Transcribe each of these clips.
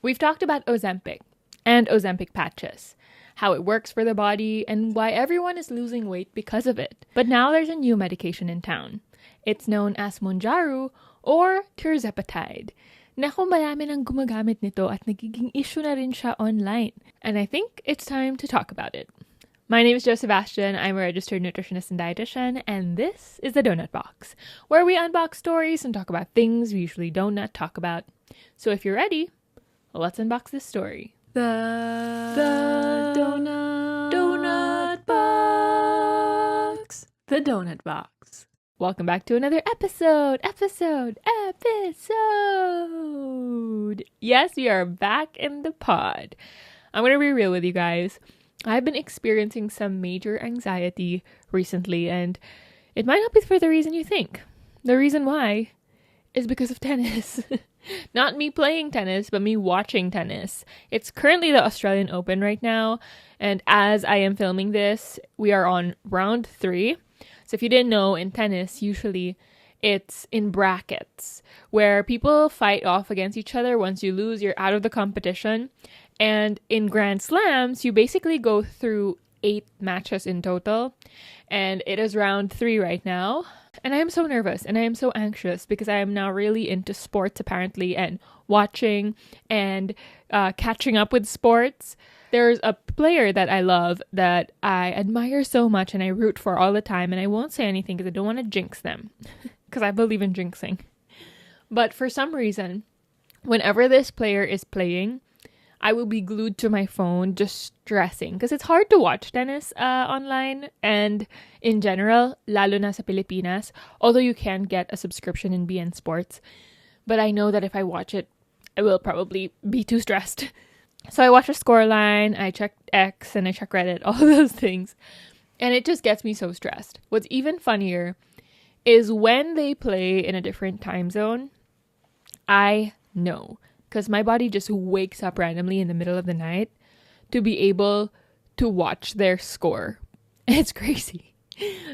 We've talked about Ozempic and Ozempic patches, how it works for the body, and why everyone is losing weight because of it. But now there's a new medication in town. It's known as Mounjaro or Tirzepatide. Naku, marami nang gumagamit nito at nagiging issue na rin siya online. And I think it's time to talk about it. My name is Sebastian. I'm a registered nutritionist and dietitian, and this is the Donut Box, where we unbox stories and talk about things we usually don't talk about. So if you're ready, let's unbox this story. The Donut Box. The Donut Box. Welcome back to another episode. Yes, we are back in the pod. I'm going to be real with you guys. I've been experiencing some major anxiety recently, and it might not be for the reason you think. The reason why is because of tennis. Not me playing tennis, but me watching tennis. It's currently the Australian Open right now, and as I am filming this, we are on round 3. So if you didn't know, in tennis, usually it's in brackets where people fight off against each other. Once you lose, you're out of the competition. And in Grand Slams, you basically go through 8 matches in total. And it is round 3 right now. And I am so nervous and I am so anxious because I am now really into sports apparently, and watching and catching up with sports. There's a player that I love that I admire so much and I root for all the time, and I won't say anything because I don't want to jinx them because I believe in jinxing. But for some reason, whenever this player is playing, I will be glued to my phone just stressing because it's hard to watch tennis online and in general, lalo na sa Pilipinas, although you can get a subscription in BN Sports. But I know that if I watch it, I will probably be too stressed. So I watch a scoreline, I check X, and I check Reddit, all those things. And it just gets me so stressed. What's even funnier is when they play in a different time zone, I know. Because my body just wakes up randomly in the middle of the night to be able to watch their score. It's crazy.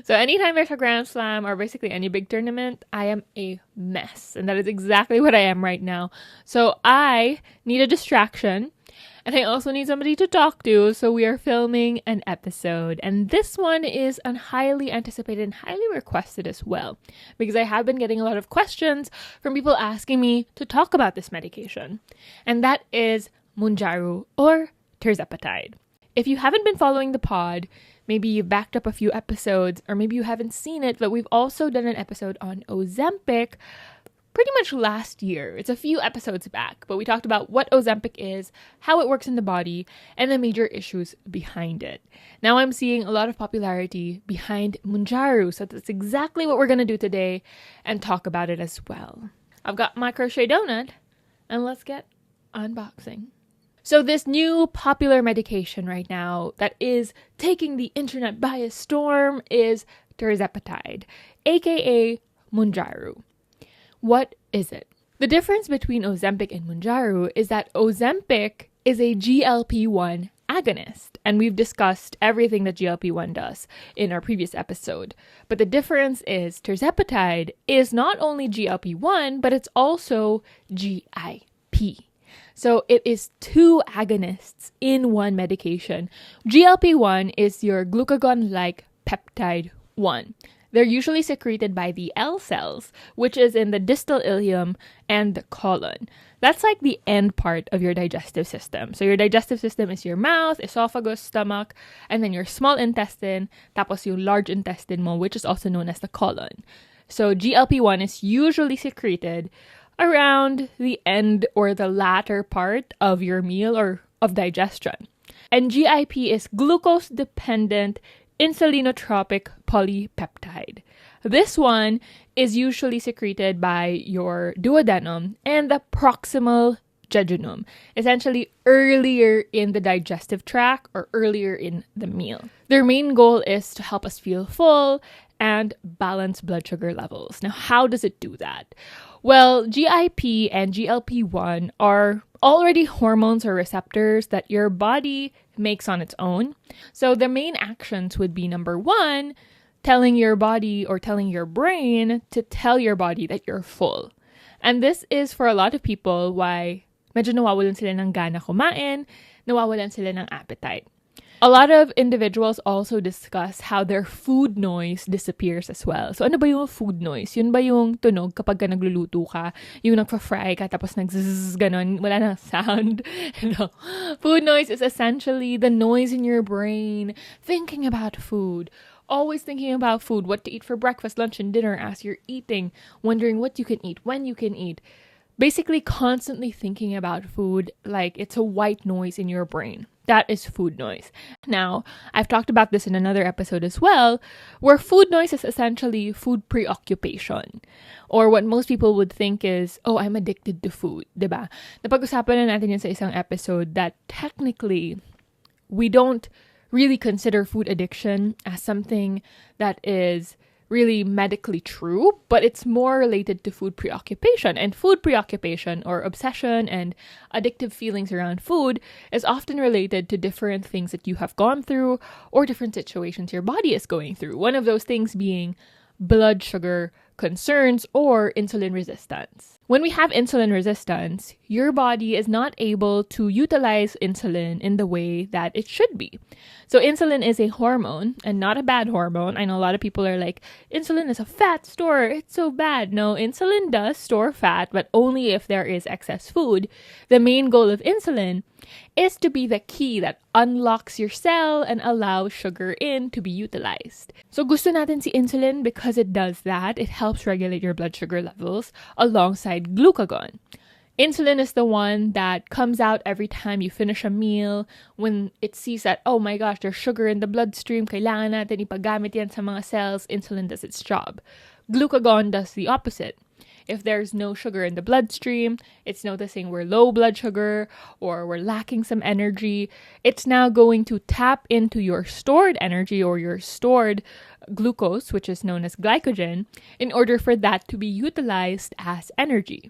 So anytime there's a Grand Slam or basically any big tournament, I am a mess. And that is exactly what I am right now. So I need a distraction. And I also need somebody to talk to, so we are filming an episode. And this one is highly anticipated and highly requested as well, because I have been getting a lot of questions from people asking me to talk about this medication. And that is Mounjaro or Tirzepatide. If you haven't been following the pod, maybe you've backed up a few episodes, or maybe you haven't seen it, but we've also done an episode on Ozempic pretty much last year. It's a few episodes back, but we talked about what Ozempic is, how it works in the body, and the major issues behind it. Now I'm seeing a lot of popularity behind Mounjaro, so that's exactly what we're going to do today and talk about it as well. I've got my crochet donut, and let's get unboxing. So this new popular medication right now that is taking the internet by a storm is Tirzepatide, aka Mounjaro. What is it? The difference between Ozempic and Mounjaro is that Ozempic is a GLP-1 agonist, and we've discussed everything that GLP-1 does in our previous episode. But the difference is Tirzepatide is not only GLP-1, but it's also GIP. So it is 2 agonists in one medication. GLP-1 is your glucagon-like peptide 1. They're usually secreted by the L cells, which is in the distal ileum and the colon. That's like the end part of your digestive system. So your digestive system is your mouth, esophagus, stomach, and then your small intestine, tapos yung large intestine mo, which is also known as the colon. So GLP-1 is usually secreted around the end or the latter part of your meal or of digestion. And GIP is glucose-dependent insulinotropic polypeptide. This one is usually secreted by your duodenum and the proximal jejunum, essentially earlier in the digestive tract or earlier in the meal. Their main goal is to help us feel full and balance blood sugar levels. Now, how does it do that? Well, GIP and GLP-1 are already hormones or receptors that your body makes on its own. So the main actions would be, number 1, telling your body or telling your brain to tell your body that you're full. And this is for a lot of people why medyo nawawalan sila ng gana kumain, nawawalan sila ng appetite. A lot of individuals also discuss how their food noise disappears as well. So ano ba yung food noise? Yun ba yung tunog kapag ka nagluluto ka? Yung nagfa-fry ka tapos nagzzz ganon, wala nang sound? No. Food noise is essentially the noise in your brain thinking about food. Always thinking about food, what to eat for breakfast, lunch, and dinner as you're eating, wondering what you can eat, when you can eat. Basically constantly thinking about food like it's a white noise in your brain. That is food noise. Now, I've talked about this in another episode as well, where food noise is essentially food preoccupation. Or what most people would think is, oh, I'm addicted to food, diba? Napag-usapan na natin yun sa isang episode that technically, we don't really consider food addiction as something that is really medically true, but it's more related to food preoccupation. And food preoccupation or obsession and addictive feelings around food is often related to different things that you have gone through or different situations your body is going through. One of those things being blood sugar concerns or insulin resistance. When we have insulin resistance, your body is not able to utilize insulin in the way that it should be. So insulin is a hormone and not a bad hormone. I know a lot of people are like, insulin is a fat store. It's so bad. No, insulin does store fat, but only if there is excess food. The main goal of insulin is to be the key that unlocks your cell and allows sugar in to be utilized. So gusto natin si insulin because it does that. It helps regulate your blood sugar levels alongside glucagon. Insulin is the one that comes out every time you finish a meal when it sees that, oh my gosh, there's sugar in the bloodstream, kailangan natin ipagamit yan sa mga cells. Insulin does its job. Glucagon does the opposite. If there's no sugar in the bloodstream, it's noticing we're low blood sugar or we're lacking some energy. It's now going to tap into your stored energy or your stored glucose, which is known as glycogen, in order for that to be utilized as energy.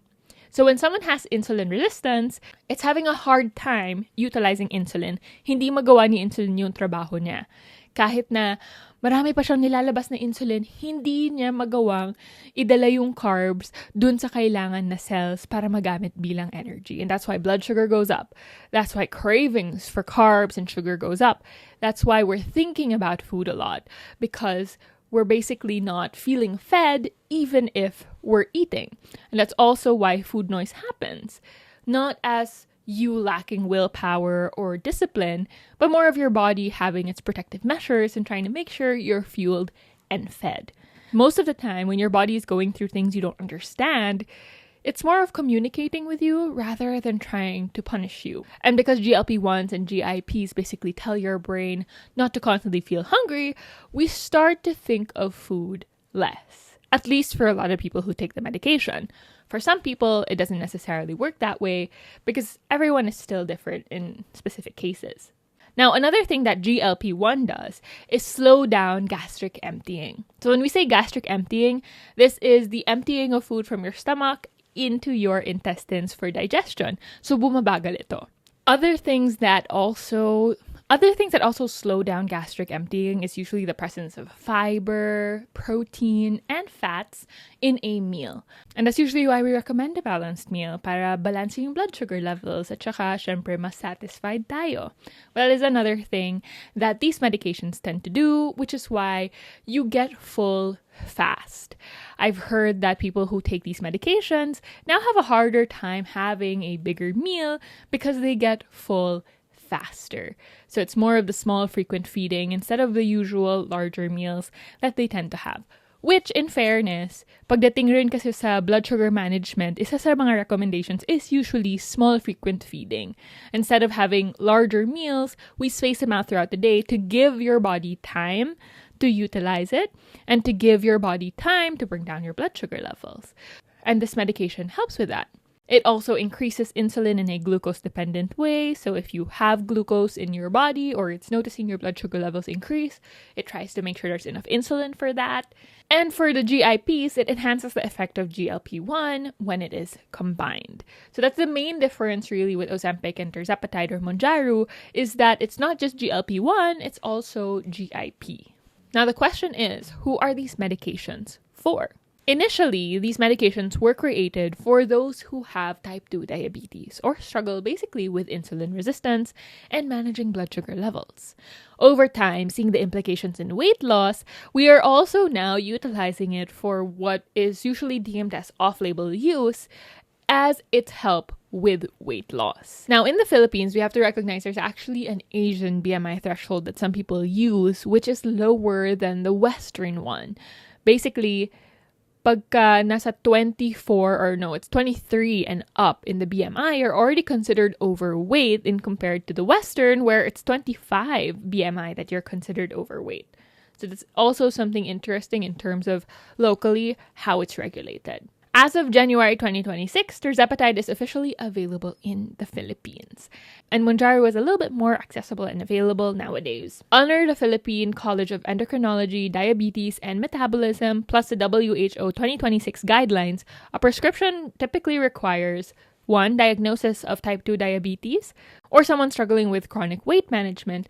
So when someone has insulin resistance, it's having a hard time utilizing insulin. Hindi magawa ni insulin yung trabaho niya. Kahit na marami pa siyang nilalabas na insulin, hindi niya magawang idala yung carbs dun sa kailangan na cells para magamit bilang energy. And that's why blood sugar goes up. That's why cravings for carbs and sugar goes up. That's why we're thinking about food a lot, because we're basically not feeling fed even if we're eating. And that's also why food noise happens. Not as you lacking willpower or discipline, but more of your body having its protective measures and trying to make sure you're fueled and fed. Most of the time, when your body is going through things you don't understand, it's more of communicating with you rather than trying to punish you. And because GLP-1s and GIPs basically tell your brain not to constantly feel hungry, we start to think of food less. At least for a lot of people who take the medication. For some people, it doesn't necessarily work that way because everyone is still different in specific cases. Now, another thing that GLP-1 does is slow down gastric emptying. So when we say gastric emptying, this is the emptying of food from your stomach into your intestines for digestion. So bumabagal ito. Other things that also slow down gastric emptying is usually the presence of fiber, protein, and fats in a meal. And that's usually why we recommend a balanced meal para balanse yung blood sugar levels at saka syempre mas satisfied tayo. Well, that is another thing that these medications tend to do, which is why you get full fast. I've heard that people who take these medications now have a harder time having a bigger meal because they get full faster. So it's more of the small frequent feeding instead of the usual larger meals that they tend to have. Which, in fairness, pagdating rin kasi sa blood sugar management, isa sa mga recommendations is usually small frequent feeding. Instead of having larger meals, we space them out throughout the day to give your body time to utilize it and to give your body time to bring down your blood sugar levels. And this medication helps with that. It also increases insulin in a glucose-dependent way. So if you have glucose in your body or it's noticing your blood sugar levels increase, it tries to make sure there's enough insulin for that. And for the GIPs, it enhances the effect of GLP-1 when it is combined. So that's the main difference really with Ozempic and Tirzepatide or Mounjaro, is that it's not just GLP-1, it's also GIP. Now the question is, who are these medications for? Initially, these medications were created for those who have type 2 diabetes or struggle basically with insulin resistance and managing blood sugar levels. Over time, seeing the implications in weight loss, we are also now utilizing it for what is usually deemed as off-label use as its help with weight loss. Now, in the Philippines, we have to recognize there's actually an Asian BMI threshold that some people use, which is lower than the Western one. Basically, pagka nasa 23 and up in the BMI, are already considered overweight in compared to the Western, where it's 25 BMI that you're considered overweight. So that's also something interesting in terms of locally how it's regulated. As of January 2026, Tirzepatide is officially available in the Philippines. And Mounjaro is a little bit more accessible and available nowadays. Under the Philippine College of Endocrinology, Diabetes, and Metabolism, plus the WHO 2026 guidelines, a prescription typically requires 1. Diagnosis of type 2 diabetes, or someone struggling with chronic weight management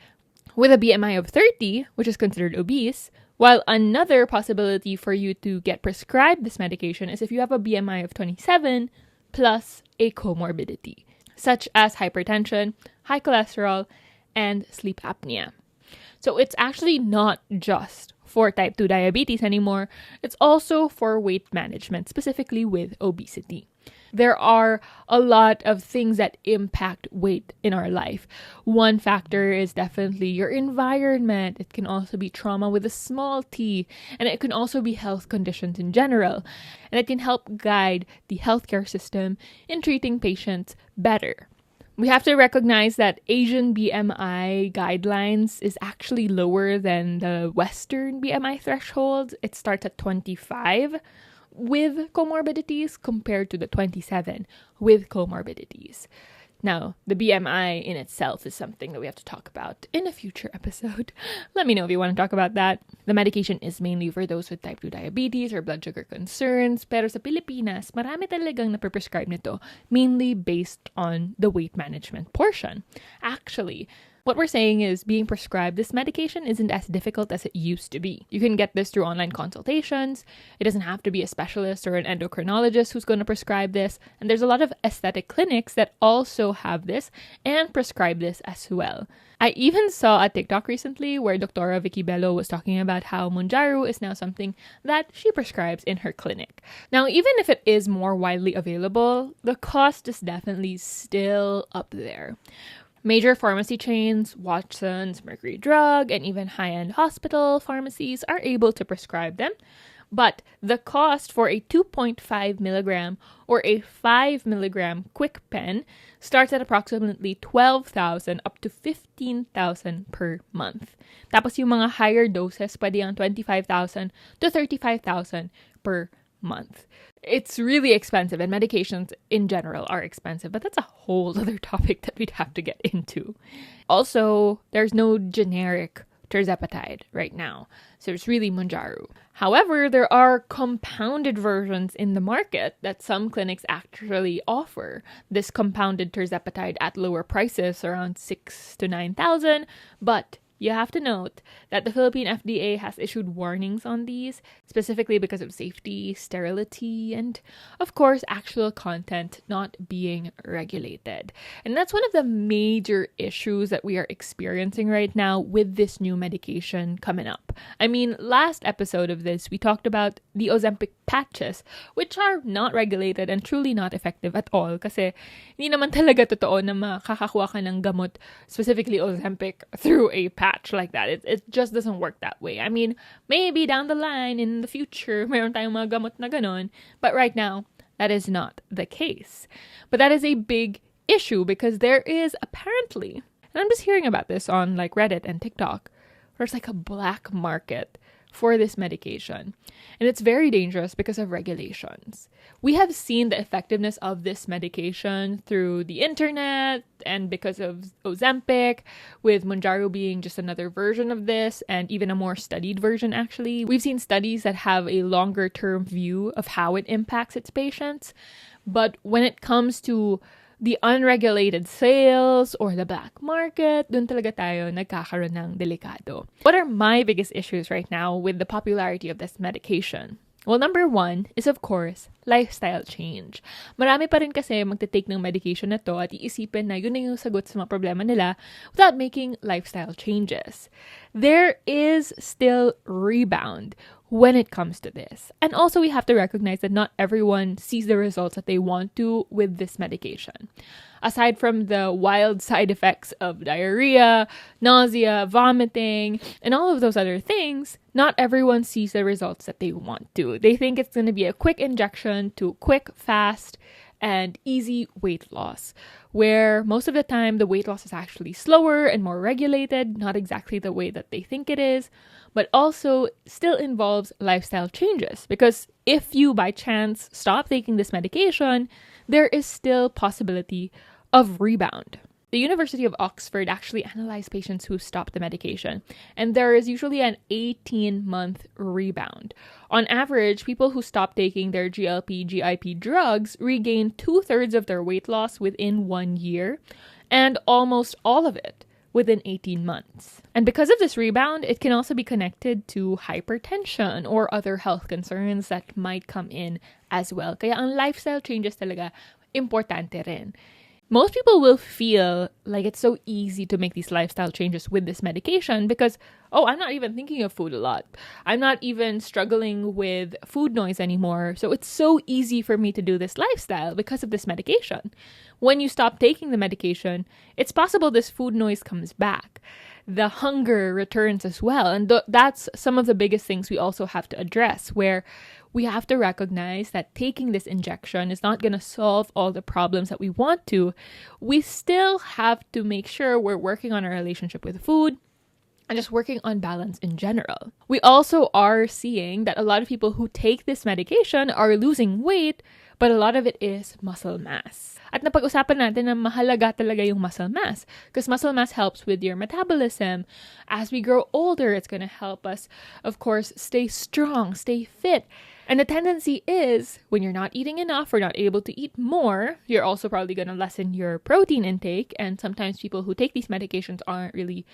with a BMI of 30, which is considered obese, while another possibility for you to get prescribed this medication is if you have a BMI of 27 plus a comorbidity, such as hypertension, high cholesterol, and sleep apnea. So it's actually not just for type 2 diabetes anymore. It's also for weight management, specifically with obesity. There are a lot of things that impact weight in our life. One factor is definitely your environment. It can also be trauma with a small t, and it can also be health conditions in general. And it can help guide the healthcare system in treating patients better. We have to recognize that Asian BMI guidelines is actually lower than the Western BMI threshold. It starts at 25 with comorbidities compared to the 27 with comorbidities. Now, the BMI in itself is something that we have to talk about in a future episode. Let me know if you want to talk about that. The medication is mainly for those with type 2 diabetes or blood sugar concerns. Pero sa Pilipinas, marami talagang nape-prescribe nito, mainly based on the weight management portion. Actually, what we're saying is being prescribed this medication isn't as difficult as it used to be. You can get this through online consultations. It doesn't have to be a specialist or an endocrinologist who's going to prescribe this. And there's a lot of aesthetic clinics that also have this and prescribe this as well. I even saw a TikTok recently where Dr. Vicky Bello was talking about how Mounjaro is now something that she prescribes in her clinic. Now, even if it is more widely available, the cost is definitely still up there. Major pharmacy chains, Watson's, Mercury Drug, and even high-end hospital pharmacies are able to prescribe them. But the cost for a 2.5 milligram or a 5 milligram quick pen starts at approximately 12,000 up to 15,000 per month. Tapos yung mga higher doses, pwede ang 25,000 to 35,000 per month. It's really expensive, and medications in general are expensive, but that's a whole other topic that we'd have to get into. Also, there's no generic Tirzepatide right now, so it's really Mounjaro. However, there are compounded versions in the market that some clinics actually offer. This compounded Tirzepatide at lower prices, around 6,000 to 9,000, but you have to note that the Philippine FDA has issued warnings on these, specifically because of safety, sterility, and, of course, actual content not being regulated. And that's one of the major issues that we are experiencing right now with this new medication coming up. I mean, last episode of this, we talked about the ozempic patches, which are not regulated and truly not effective at all kasi hindi naman talaga totoo na makakakuha ka ng gamot, specifically ozempic, through a patch like that. It just doesn't work that way. I mean, maybe down the line in the future, mayroon tayong mga gamot na ganon, but right now, that is not the case. But that is a big issue because there is apparently, and I'm just hearing about this on like Reddit and TikTok, there's like a black market for this medication. And it's very dangerous because of regulations. We have seen the effectiveness of this medication through the internet and because of Ozempic, with Mounjaro being just another version of this and even a more studied version actually. We've seen studies that have a longer term view of how it impacts its patients. But when it comes to the unregulated sales or the black market, dun talaga tayo nagkakaroon ng delikado. What are my biggest issues right now with the popularity of this medication? Well, number one is, of course, lifestyle change. Marami pa rin kasi magte-take ng medication na to at iisipin na yun na yung sagot sa mga problema nila without making lifestyle changes. There is still rebound when it comes to this. And also, we have to recognize that not everyone sees the results that they want to with this medication. Aside from the wild side effects of diarrhea, nausea, vomiting, and all of those other things, not everyone sees the results that they want to. They think it's going to be a quick injection to quick, fast, and easy weight loss, where most of the time the weight loss is actually slower and more regulated, not exactly the way that they think it is, but also still involves lifestyle changes. Because if you by chance stop taking this medication, there is still possibility of rebound. The University of Oxford actually analyzed patients who stopped the medication, and there is usually an 18-month rebound. On average, people who stop taking their GLP-GIP drugs regain 2/3 of their weight loss within 1 year, and almost all of it within 18 months. And because of this rebound, it can also be connected to hypertension or other health concerns that might come in as well. Kaya ang lifestyle changes talaga importante rin. Most people will feel like it's so easy to make these lifestyle changes with this medication because, I'm not even thinking of food a lot. I'm not even struggling with food noise anymore. So it's so easy for me to do this lifestyle because of this medication. When you stop taking the medication, it's possible this food noise comes back. The hunger returns as well. And that's some of the biggest things we also have to address, where we have to recognize that taking this injection is not going to solve all the problems that we want to. We still have to make sure we're working on our relationship with food and just working on balance in general. We also are seeing that a lot of people who take this medication are losing weight, but a lot of it is muscle mass. At napag-usapan natin na mahalaga talaga yung muscle mass because muscle mass helps with your metabolism. As we grow older, it's going to help us, of course, stay strong, stay fit. And the tendency is when you're not eating enough or not able to eat more, you're also probably going to lessen your protein intake. And sometimes people who take these medications aren't really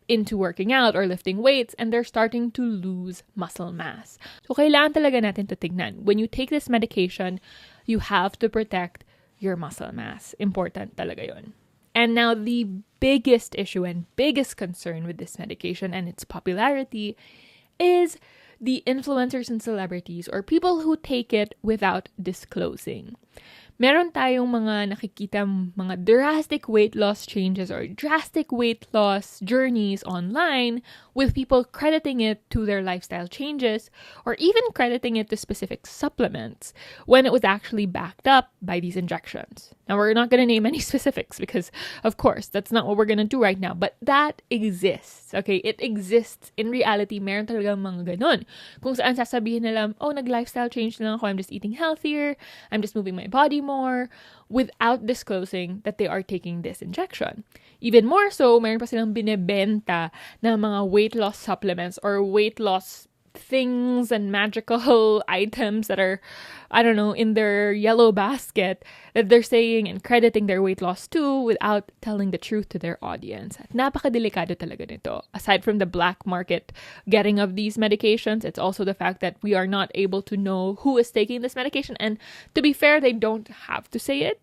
into working out or lifting weights, and they're starting to lose muscle mass. So kailangan talaga natin to tignan. When you take this medication, you have to protect your muscle mass. Important talaga yun. And now the biggest issue and biggest concern with this medication and its popularity is the influencers and celebrities or people who take it without disclosing. Meron tayong mga nakikita mga drastic weight loss changes or drastic weight loss journeys online with people crediting it to their lifestyle changes or even crediting it to specific supplements when it was actually backed up by these injections. Now, we're not going to name any specifics because, of course, that's not what we're going to do right now. But that exists, okay? It exists. In reality, meron talagang mga ganun. Kung saan sasabihin nila, nag-lifestyle change lang ako, I'm just eating healthier, I'm just moving my body more, without disclosing that they are taking this injection. Even more so, meron pa silang binebenta na mga weight loss supplements or weight loss things and magical items that are, in their yellow basket that they're saying and crediting their weight loss to without telling the truth to their audience. At napakadelikado talaga nito. Aside from the black market getting of these medications, it's also the fact that we are not able to know who is taking this medication. And to be fair, they don't have to say it.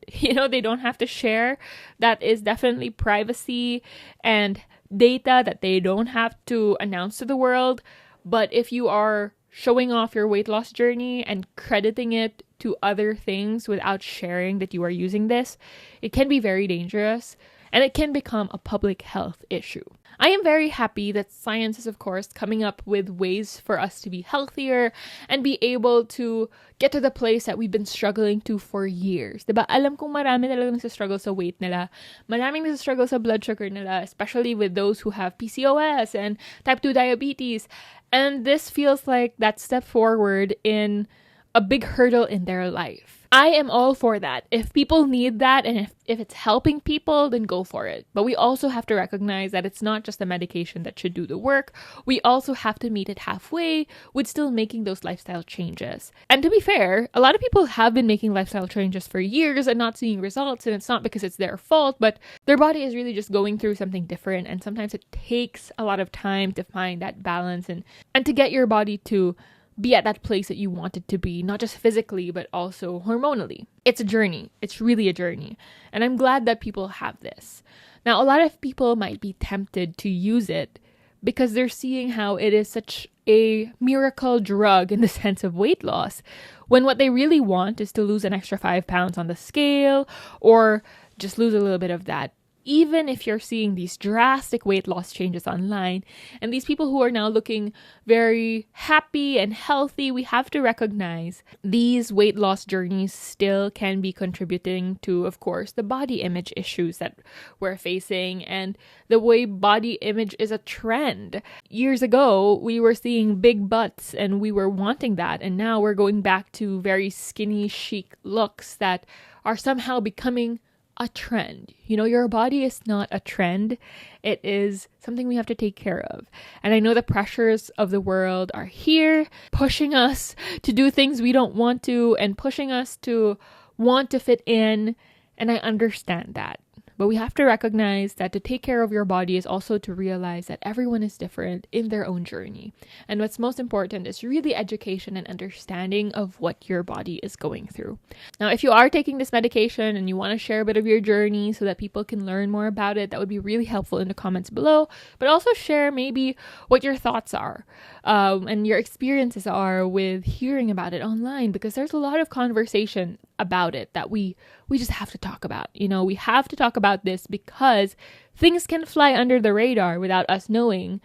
They don't have to share. That is definitely privacy and data that they don't have to announce to the world. But if you are showing off your weight loss journey and crediting it to other things without sharing that you are using this, it can be very dangerous and it can become a public health issue. I am very happy that science is, of course, coming up with ways for us to be healthier and be able to get to the place that we've been struggling to for years. Diba? Alam kong marami talaga nagsastruggle sa weight nila. Maraming nagsastruggle sa blood sugar nila, especially with those who have PCOS and type 2 diabetes. And this feels like that step forward in a big hurdle in their life. I am all for that. If people need that and if it's helping people, then go for it. But we also have to recognize that it's not just the medication that should do the work. We also have to meet it halfway with still making those lifestyle changes. And to be fair, a lot of people have been making lifestyle changes for years and not seeing results. And it's not because it's their fault, but their body is really just going through something different. And sometimes it takes a lot of time to find that balance and to get your body to be at that place that you want it to be, not just physically, but also hormonally. It's a journey. It's really a journey. And I'm glad that people have this. Now, a lot of people might be tempted to use it because they're seeing how it is such a miracle drug in the sense of weight loss, when what they really want is to lose an extra 5 pounds on the scale or just lose a little bit of that. Even if you're seeing these drastic weight loss changes online, and these people who are now looking very happy and healthy, we have to recognize these weight loss journeys still can be contributing to, of course, the body image issues that we're facing and the way body image is a trend. Years ago, we were seeing big butts and we were wanting that, and now we're going back to very skinny, chic looks that are somehow becoming a trend. Your body is not a trend. It is something we have to take care of. And I know the pressures of the world are here, pushing us to do things we don't want to and pushing us to want to fit in. And I understand that. But we have to recognize that to take care of your body is also to realize that everyone is different in their own journey. And what's most important is really education and understanding of what your body is going through. Now, if you are taking this medication and you want to share a bit of your journey so that people can learn more about it, that would be really helpful in the comments below. But also share maybe what your thoughts are and your experiences are with hearing about it online, because there's a lot of conversation about it that we just have to talk about. We have to talk about this because things can fly under the radar without us knowing,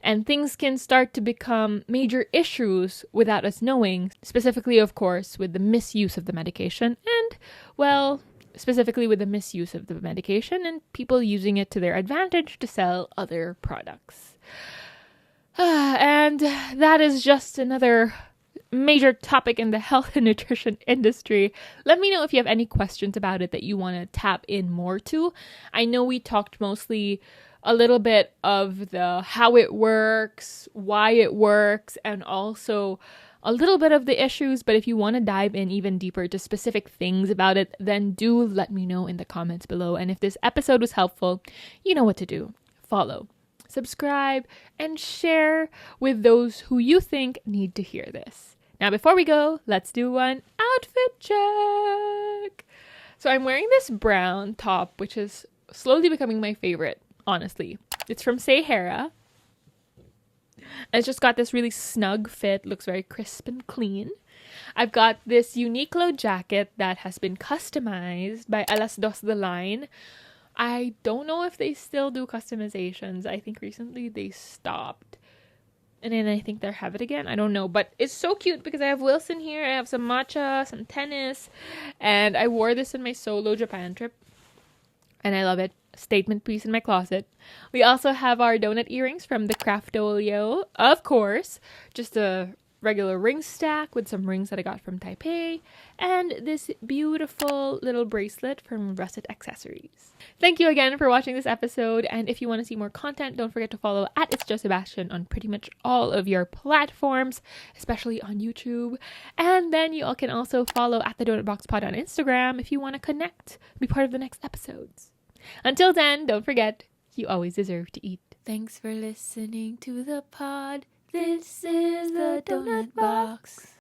and things can start to become major issues without us knowing, specifically, of course, with the misuse of the medication and, well, specifically with the misuse of the medication and people using it to their advantage to sell other products. And that is just another major topic in the health and nutrition industry. Let me know if you have any questions about it that you want to tap in more to. I know we talked mostly a little bit of the how it works, why it works, and also a little bit of the issues, but if you want to dive in even deeper to specific things about it, then do let me know in the comments below. And if this episode was helpful, you know what to do. Follow, subscribe, and share with those who you think need to hear this. Now, before we go, let's do one outfit check. So I'm wearing this brown top, which is slowly becoming my favorite, honestly. It's from Sahara. It's just got this really snug fit, looks very crisp and clean. I've got this Uniqlo jacket that has been customized by Alas Dos the Line. I don't know if they still do customizations. I think recently they stopped. And then I think they have it again. I don't know. But it's so cute because I have Wilson here. I have some matcha, some tennis. And I wore this in my solo Japan trip. And I love it. Statement piece in my closet. We also have our donut earrings from the Craftolio. Of course. Just a regular ring stack with some rings that I got from Taipei. And this beautiful little bracelet from Russet Accessories. Thank you again for watching this episode. And if you want to see more content, don't forget to follow at itsjosebastian on pretty much all of your platforms, especially on YouTube. And then you all can also follow at the Donut Box Pod on Instagram if you want to connect, be part of the next episodes. Until then, don't forget, you always deserve to eat. Thanks for listening to the pod. This is the Donut Box.